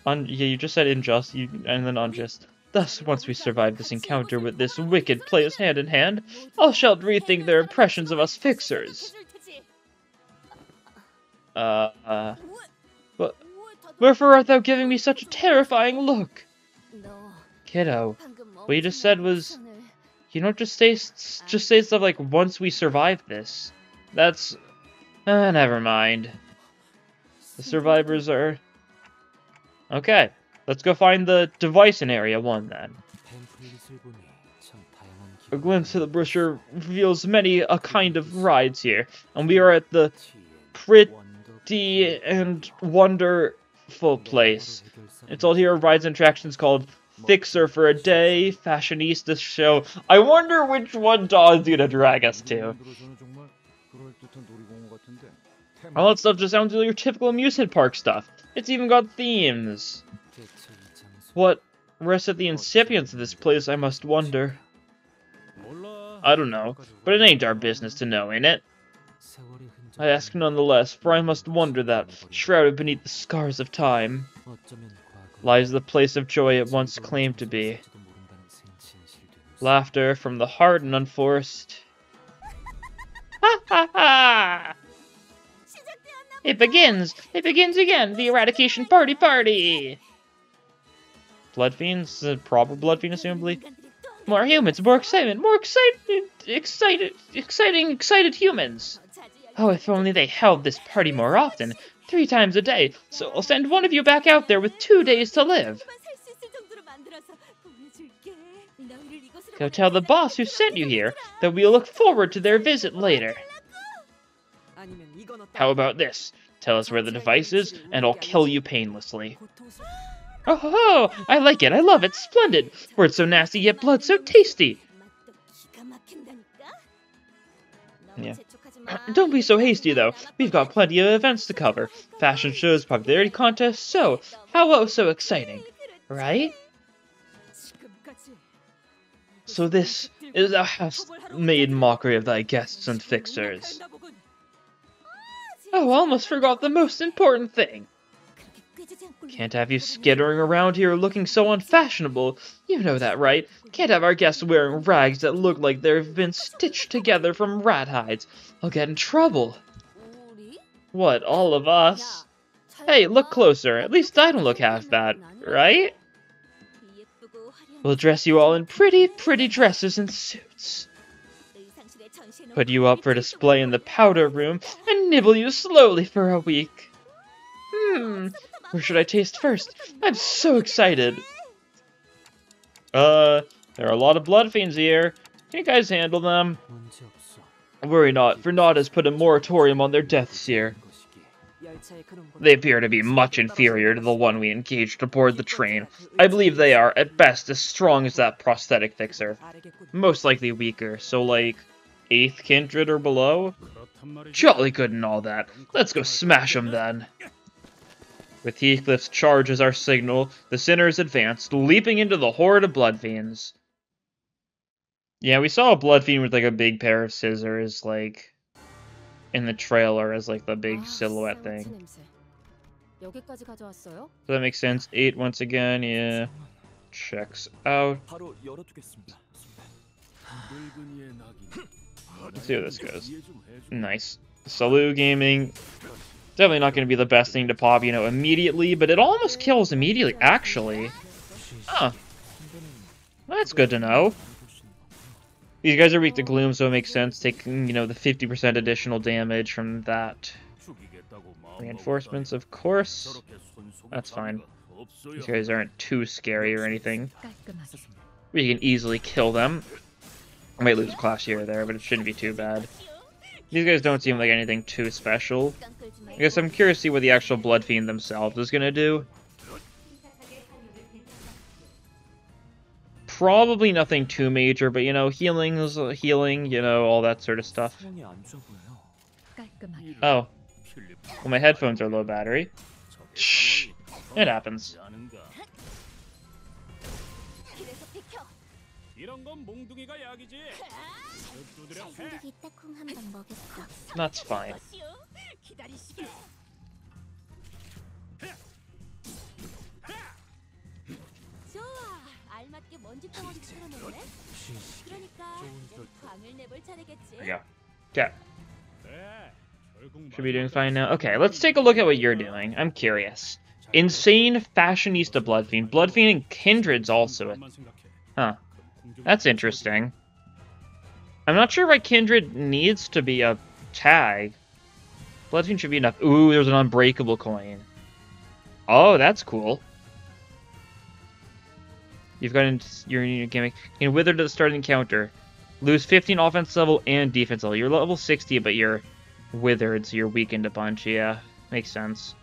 [SPEAKER 1] Yeah, you just said unjust, and then unjust. Thus, once we survive this encounter with this wicked place hand in hand, all shall rethink their impressions of us fixers. Wherefore art thou giving me such a terrifying look? Kiddo, what you just said was, you don't just say stuff like, once we survive this. That's, never mind. The survivors are... Okay, let's go find the device in Area 1 then. A glimpse of the brochure reveals many a kind of rides here, and we are at the pretty and wonderful place. It's all here rides and attractions called Fixer for a Day, Fashionista Show. I wonder which one Dawn's gonna drag us to. All that stuff just sounds like your typical amusement park stuff. It's even got themes. What rests at the incipience of this place, I must wonder. I don't know, but it ain't our business to know, ain't it? I ask nonetheless, for I must wonder that, shrouded beneath the scars of time, lies the place of joy it once claimed to be. Laughter from the heart and unforced. Ha ha ha! It begins! It begins again! The eradication party! Blood fiends? Proper blood fiend, assumably? More humans, more excitement, more excited humans! Oh, if only they held this party more often, 3 times a day, so I'll send one of you back out there with 2 days to live. Go tell the boss who sent you here that we'll look forward to their visit later. How about this? Tell us where the device is, and I'll kill you painlessly. Oh ho ho! I like it, I love it, splendid! Words so nasty, yet blood so tasty! Yeah. Don't be so hasty, though. We've got plenty of events to cover. Fashion shows, popularity contests, so, how so exciting, right? So this is thou hast made mockery of thy guests and fixers. Oh, I almost forgot the most important thing. Can't have you skittering around here looking so unfashionable. You know that, right? Can't have our guests wearing rags that look like they've been stitched together from rat hides. I'll get in trouble. What, all of us? Hey, look closer. At least I don't look half bad, right? We'll dress you all in pretty dresses and suits. Put you up for display in the powder room and nibble you slowly for a week. Where should I taste first? I'm so excited. There are a lot of blood fiends here. Can you guys handle them? Worry not, for Nod has put a moratorium on their deaths here. They appear to be much inferior to the one we engaged aboard the train. I believe they are, at best, as strong as that prosthetic fixer. Most likely weaker, so like, 8th kindred or below? Jolly good and all that. Let's go smash them then. With Heathcliff's charge as our signal, the sinners advanced, leaping into the horde of blood fiends. Yeah, we saw a blood fiend with like a big pair of scissors, like, in the trailer as like the big silhouette thing. So that makes sense. 8 once again, yeah. Checks out. Let's see how this goes. Nice. Salu Gaming. Definitely not going to be the best thing to pop, you know, immediately, but it almost kills immediately, actually. Huh. That's good to know. These guys are weak to Gloom, so it makes sense taking, you know, the 50% additional damage from that. Reinforcements, of course. That's fine. These guys aren't too scary or anything. We can easily kill them. I might lose a class here or there, but it shouldn't be too bad. These guys don't seem like anything too special. I guess I'm curious to see what the actual Blood Fiend themselves is going to do. Probably nothing too major, but, you know, healing, you know, all that sort of stuff. Oh. Well, my headphones are low battery. Shh. It happens. That's fine. There we go. Okay. Should be doing fine now. Okay, let's take a look at what you're doing. I'm curious. Insane Fashionista Blood Fiend. Blood Fiend and Kindred's also. Huh. That's interesting. I'm not sure why Kindred needs to be a tag. Blood Fiend should be enough. Ooh, there's an unbreakable coin. Oh, that's cool. You've got your gimmick. You can wither to the start of the encounter. Lose 15 offense level and defense level. You're level 60, but you're withered, so you're weakened a bunch. Yeah, makes sense.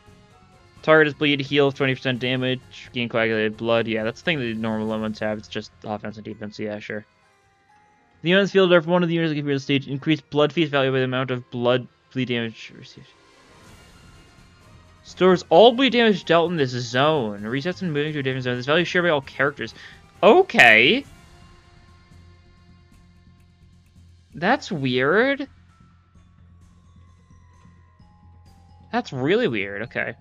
[SPEAKER 1] Target is bleed, heal 20% damage, gain coagulated blood. Yeah, that's the thing that normal ones have. It's just offense and defense. Yeah, sure. The unit's field are for one of the units that give you the stage. Increase blood feast value by the amount of bleed damage received. Stores all bleed damage dealt in this zone. Resets and moving to a different zone. This value is shared by all characters. Okay. That's weird. That's really weird. Okay.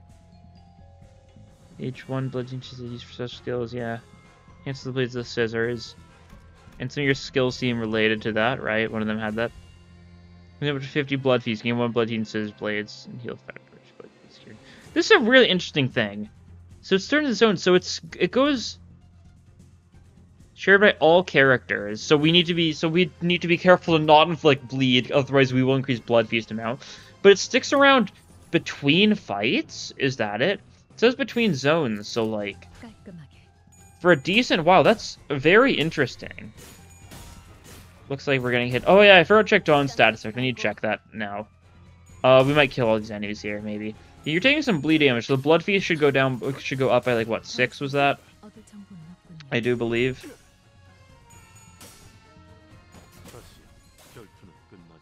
[SPEAKER 1] Each one bludgeoning is used for such skills. Yeah. Hence the blades of the scissors. And some of your skills seem related to that, right? One of them had that. Up to 50 blood feast. Gain 1 blood healing scissors blades and heal 5 blood feast here. This is a really interesting thing. So it's turned into zone. So it goes shared by all characters. So we need to be careful to not inflict bleed, otherwise we will increase blood feast amount. But it sticks around between fights. Is that it? It says between zones. So like for a decent wow, that's very interesting. Looks like we're getting hit. Oh yeah, I forgot to check Dawn's status. I need to check that now. We might kill all these enemies here, maybe. You're taking some bleed damage, so the blood feast should go down. Should go up by like what, 6 was that? I do believe.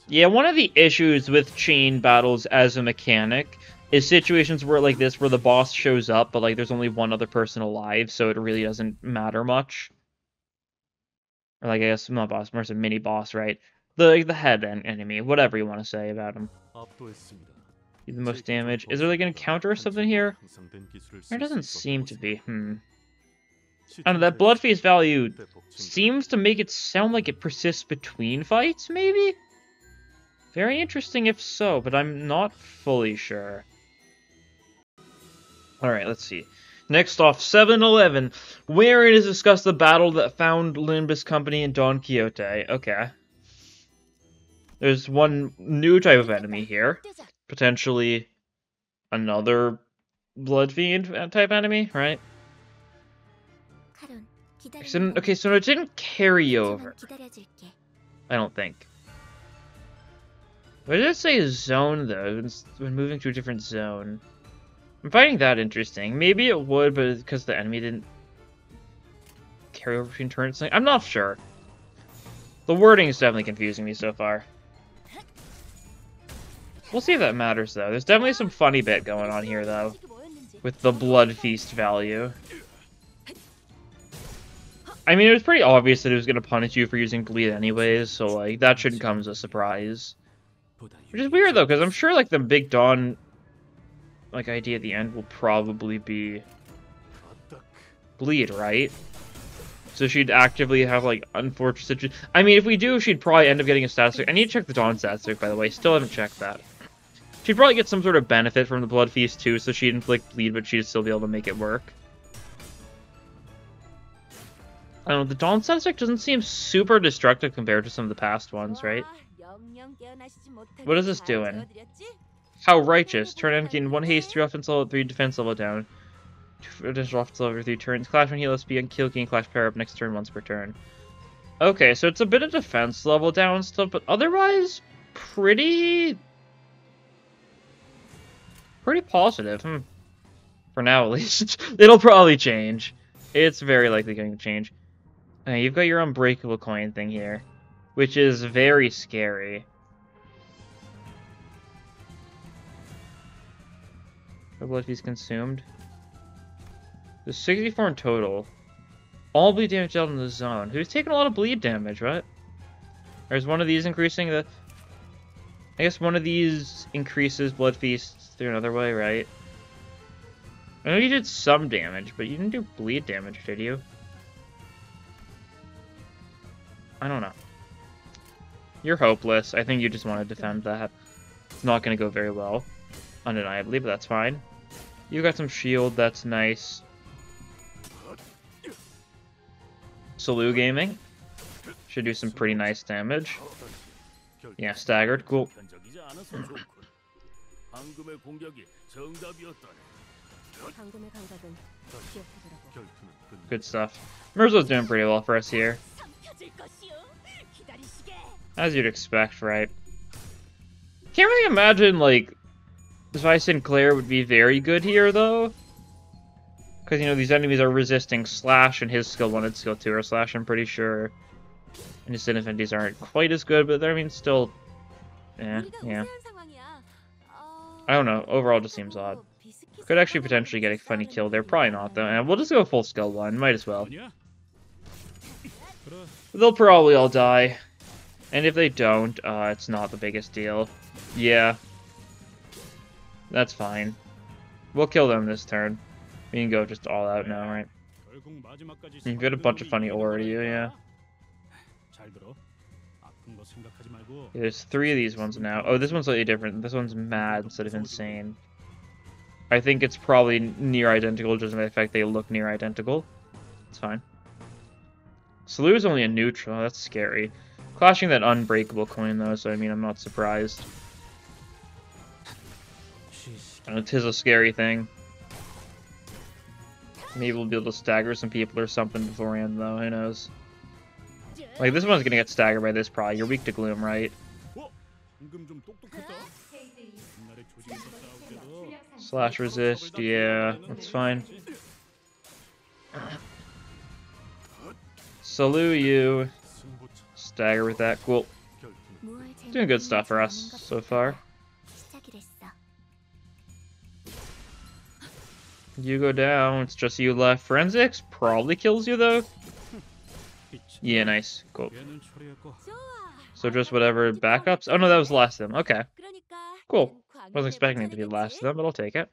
[SPEAKER 1] Yeah, one of the issues with chain battles as a mechanic is situations where like this, where the boss shows up, but like there's only one other person alive, so it really doesn't matter much. Or like I guess not boss, more a mini boss, right? The head enemy, whatever you want to say about him. The most damage. Is there like an encounter or something here? There doesn't seem to be. I don't know, that blood feast value seems to make it sound like it persists between fights, maybe? Very interesting if so, but I'm not fully sure. Alright, let's see. Next off, 7-Eleven, where it is discussed the battle that found Limbus Company in Don Quixote. Okay. There's one new type of enemy here. Potentially another Blood Fiend type enemy, right? Okay, so it didn't carry over. I don't think. What did it say zone, though, when moving to a different zone? I'm finding that interesting. Maybe it would, but because the enemy didn't carry over between turns. I'm not sure. The wording is definitely confusing me so far. We'll see if that matters, though. There's definitely some funny bit going on here, though, with the blood feast value. I mean, it was pretty obvious that it was going to punish you for using bleed anyways, so, like, that shouldn't come as a surprise. Which is weird, though, because I'm sure, like, the Big Dawn, like, idea at the end will probably be bleed, right? So she'd actively have, like, unfortunate situations. I mean, if we do, she'd probably end up getting a status. I need to check the Dawn status, by the way. Still haven't checked that. She'd probably get some sort of benefit from the Blood Feast, too, so she'd inflict bleed, but she'd still be able to make it work. I don't know, the Dawn status doesn't seem super destructive compared to some of the past ones, right? What is this doing? How righteous. Turn and gain 1 haste, 3 offense level, 3 defense level down. 2 additional offense level every 3 turns. Clash when heal SP and kill gain clash power up next turn once per turn. Okay, so it's a bit of defense level down stuff, but otherwise pretty positive. For now, at least. It'll probably change. It's very likely going to change. You've got your unbreakable coin thing here, which is very scary. The blood feast consumed. There's 64 in total. All bleed damage dealt in the zone. Who's taking a lot of bleed damage, right? Or is one of these increasing the... I guess one of these increases blood feasts through another way, right? I know you did some damage, but you didn't do bleed damage, did you? I don't know. You're hopeless. I think you just want to defend that. It's not going to go very well, undeniably, but that's fine. You got some shield, that's nice. Salu Gaming should do some pretty nice damage. Yeah, staggered, cool. Good stuff. Mirzo's doing pretty well for us here. As you'd expect, right? Can't really imagine, like, Vi Sinclair would be very good here, though. Because, you know, these enemies are resisting Slash, and his skill 1 and skill 2 are Slash, I'm pretty sure. And his infinities aren't quite as good, but I mean, still... yeah. I don't know, overall it just seems odd. Could actually potentially get a funny kill there, probably not, though. And we'll just go full skill 1, might as well. They'll probably all die. And if they don't, it's not the biggest deal. Yeah. That's fine. We'll kill them this turn. We can go just all out now, right? You've got a bunch of funny ore to you, yeah. There's 3 of these ones now. Oh, this one's slightly different. This one's mad instead of insane. I think it's probably near identical, just in the fact they look near identical. It's fine. Salu's only a neutral. That's scary. Clashing that unbreakable coin, though, so I mean, I'm not surprised. And it is a scary thing. Maybe we'll be able to stagger some people or something beforehand, though. Who knows? Like, this one's gonna get staggered by this, probably. You're weak to Gloom, right? Slash resist, yeah, that's fine. Salute you. Stagger with that, cool. Doing good stuff for us so far. You go down, it's just you left. Forensics probably kills you though. Yeah, nice, cool. So just whatever backups. Oh no, that was the last of them. Okay, cool. Wasn't expecting it to be the last of them, but I'll take it.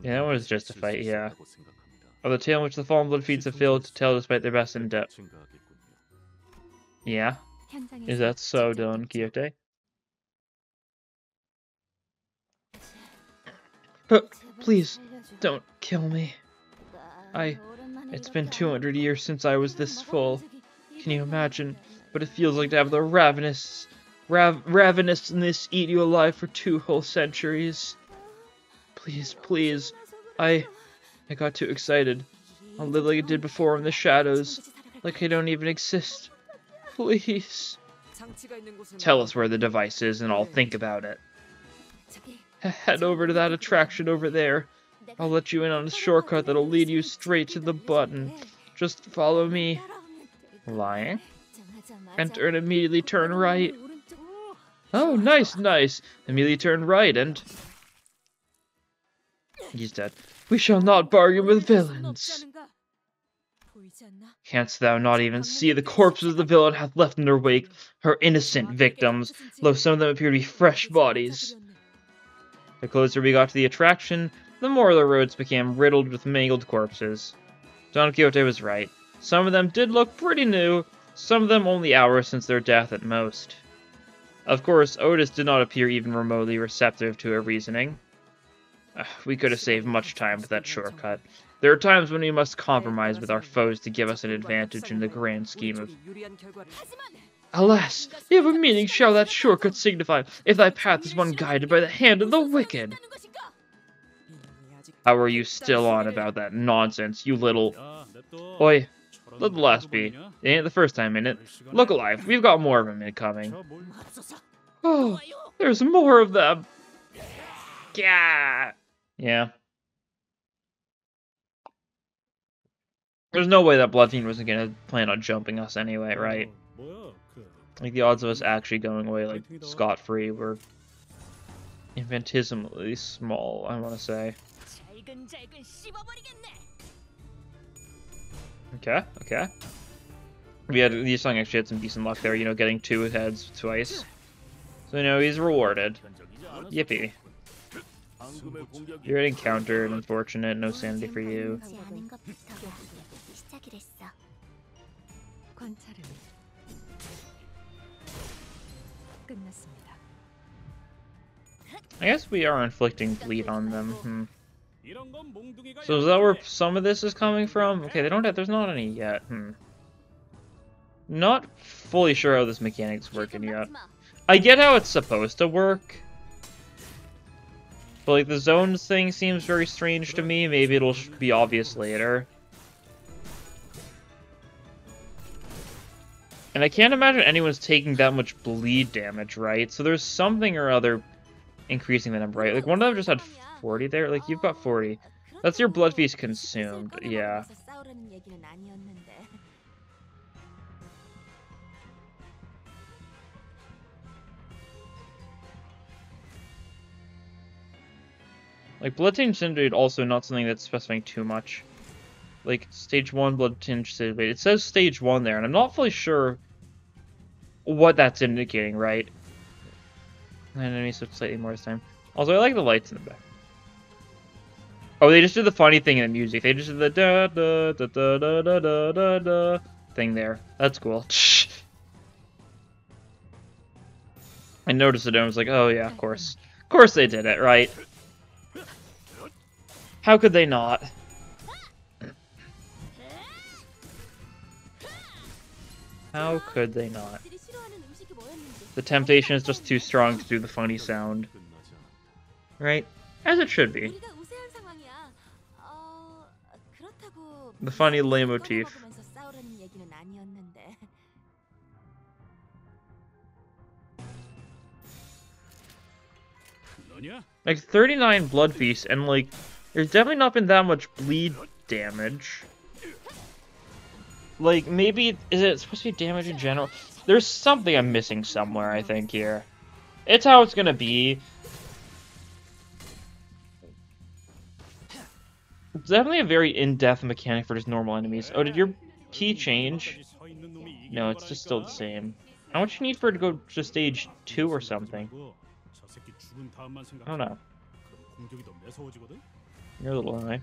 [SPEAKER 1] Yeah, that was just a fight, yeah. Oh, the tale in which the fallen blood feeds have failed to tell despite their best in depth. Yeah? Is that so, Don Quixote? But please, don't kill me. It's been 200 years since I was this full. Can you imagine what it feels like to have the ravenousness eat you alive for 2 whole centuries? Please, please. I got too excited. I'll live like I did before in the shadows, like I don't even exist. Please. Tell us where the device is and I'll think about it. Head over to that attraction over there. I'll let you in on a shortcut that'll lead you straight to the button. Just follow me. Lying? Enter and immediately turn right. Oh, nice, nice. Immediately turn right and... He's dead. We shall not bargain with villains. Canst thou not even see the corpses the villain hath left in her wake, her innocent victims, though some of them appear to be fresh bodies? The closer we got to the attraction, the more the roads became riddled with mangled corpses. Don Quixote was right. Some of them did look pretty new, some of them only hours since their death at most. Of course, Otis did not appear even remotely receptive to her reasoning. We could have saved much time with that shortcut. There are times when we must compromise with our foes to give us an advantage in the grand scheme of... Alas, if a meaning shall that shortcut signify, if thy path is one guided by the hand of the wicked? How are you still on about that nonsense, you little... Oi, let the last be. It ain't the first time in it. Look alive, we've got more of them incoming. Oh, there's more of them! Yeah. There's no way that Blood Fiend wasn't gonna plan on jumping us anyway, right? Like, the odds of us actually going away, like, scot-free were infinitesimally small, I want to say. Okay. These song actually had some decent luck there, you know, getting 2 heads twice. So, you know, he's rewarded. Yippee. You're getting countered, unfortunate, no sanity for you. I guess we are inflicting bleed on them. So is that where some of this is coming from? Okay, there's not any yet. Not fully sure how this mechanic's working yet. I get how it's supposed to work. But like the zones thing seems very strange to me. Maybe it'll be obvious later. And I can't imagine anyone's taking that much bleed damage, right? So there's something or other increasing the number, right? Like one of them just had 40 there. Like you've got 40. That's your blood feast consumed. Yeah. Like Bloodstained Syndicate also not something that's specifying too much. Like, stage 1, blood tinge city. It says stage 1 there, and I'm not fully sure what that's indicating, right? And enemies with slightly more this time. Also, I like the lights in the back. Oh, they just did the funny thing in the music. They just did the da da da da da da da da da thing there. That's cool. I noticed it and I was like, oh yeah, of course. Of course they did it, right? How could they not? How could they not? The temptation is just too strong to do the funny sound. Right? As it should be. The funny leitmotif. Like 39 blood feasts, and like, there's definitely not been that much bleed damage. Like, maybe, is it supposed to be damage in general? There's something I'm missing somewhere, I think, here. It's how it's gonna be. It's definitely a very in-depth mechanic for just normal enemies. Oh, did your key change? No, it's just still the same. How much you need for it to go to stage 2 or something? I don't know. You're a little high.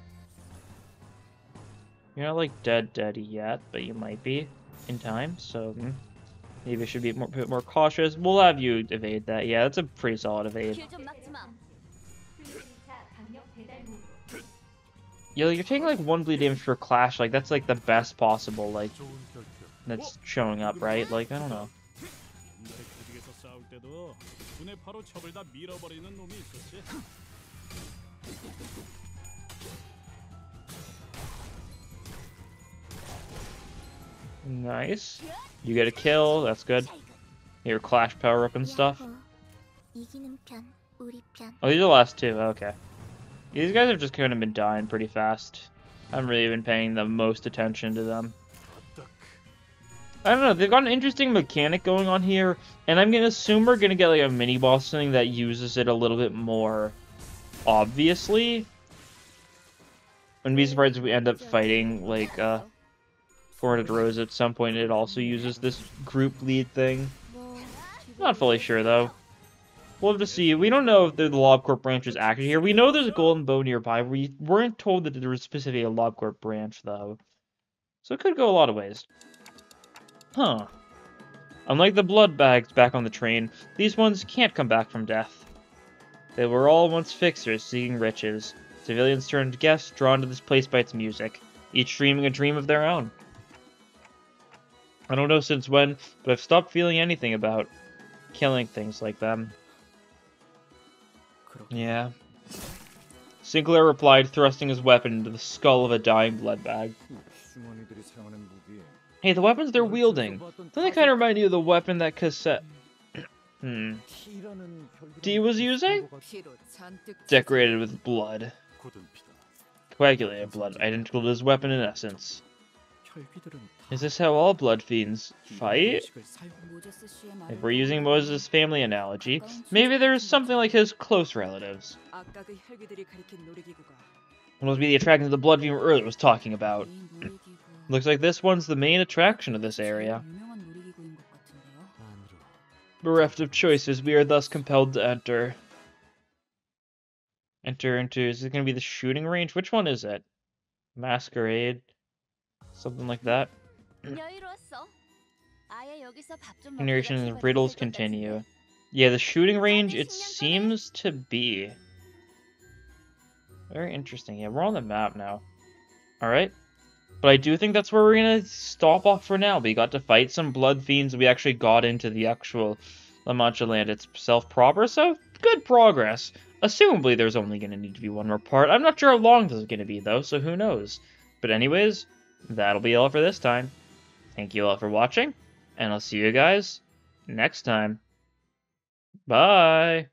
[SPEAKER 1] You're not like dead yet, but you might be in time, so maybe I should be a bit more cautious. We'll have you evade that. Yeah, that's a pretty solid evade. You're taking like 1 bleed damage per clash, like that's like the best possible, like that's showing up, right? Like, I don't know. Nice. You get a kill, that's good. Your clash power up and stuff. Oh, these are the last 2, okay. These guys have just kind of been dying pretty fast. I haven't really been paying the most attention to them. I don't know, they've got an interesting mechanic going on here, and I'm gonna assume we're gonna get like a mini-boss thing that uses it a little bit more obviously. Wouldn't be surprised if we end up fighting like 400 Rose at some point. It also uses this group lead thing. Not fully sure though. We'll have to see. We don't know if the LobCorp branch is active here. We know there's a golden bow nearby. We weren't told that there was specifically a LobCorp branch though. So it could go a lot of ways. Huh. Unlike the blood bags back on the train, these ones can't come back from death. They were all once fixers seeking riches. Civilians turned guests drawn to this place by its music, each dreaming a dream of their own. I don't know since when, but I've stopped feeling anything about killing things like them. Yeah. Sinclair replied, thrusting his weapon into the skull of a dying blood bag. Hey, the weapons they're wielding. Don't they kind of remind you of the weapon that Cassette... D was using? Decorated with blood. Coagulated blood, identical to his weapon in essence. Is this how all blood fiends fight? If we're using Moses' family analogy, maybe there's something like his close relatives. It must be the attraction the blood fiend earlier was talking about. Looks like this one's the main attraction of this area. Bereft of choices, we are thus compelled to enter. Enter into... Is it going to be the shooting range? Which one is it? Masquerade? Something like that. Narration and riddles continue. Yeah, the shooting range, it seems to be. Very interesting. Yeah, we're on the map now. Alright. But I do think that's where we're going to stop off for now. We got to fight some blood fiends. We actually got into the actual MANCHALAND itself proper, so good progress. Assumably there's only going to need to be one more part. I'm not sure how long this is going to be, though, so who knows. But anyways, that'll be all for this time. Thank you all for watching, and I'll see you guys next time. Bye!